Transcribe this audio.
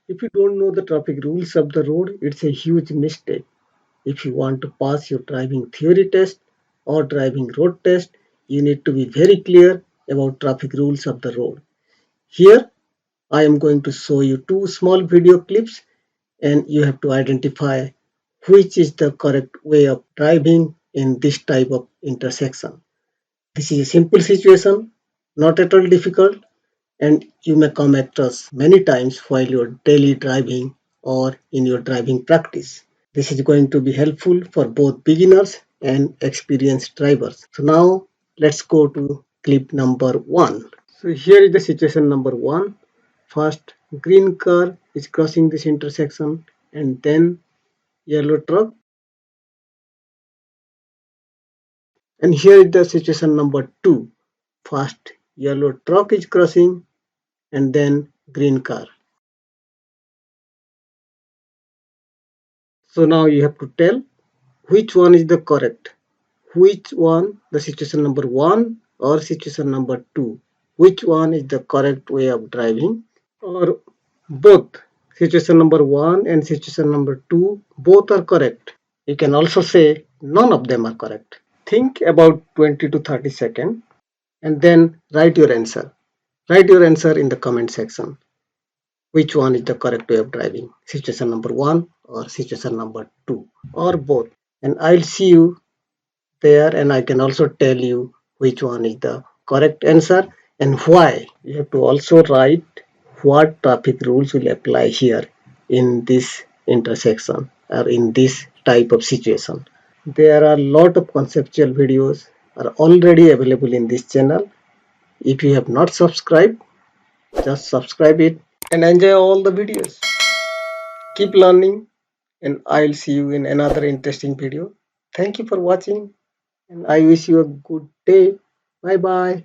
If you don't know the traffic rules of the road, it's a huge mistake. If you want to pass your driving theory test or driving road test, you need to be very clear about traffic rules of the road. Here, I am going to show you two small video clips and you have to identify which is the correct way of driving in this type of intersection. This is a simple situation, not at all difficult, and you may come across many times while you're daily driving or in your driving practice. This is going to be helpful for both beginners and experienced drivers. So now let's go to clip number one. So here is the situation number one. First, green car is crossing this intersection and then yellow truck. And here is the situation number two. First, yellow truck is crossing and then green car. So now you have to tell which one is the correct. Which one, the situation number one or situation number two? Which one is the correct way of driving? Or both situation number one and situation number two, both are correct. You can also say none of them are correct. Think about 20 to 30 seconds and then write your answer. Write your answer in the comment section. Which one is the correct way of driving? Situation number one or situation number two or both. And I'll see you there and I can also tell you which one is the correct answer and why. You have to also write what traffic rules will apply here in this intersection or in this type of situation. There are a lot of conceptual videos are already available in this channel. If you have not subscribed, just subscribe it and enjoy all the videos. Keep learning and I'll see you in another interesting video. Thank you for watching and I wish you a good day. Bye bye.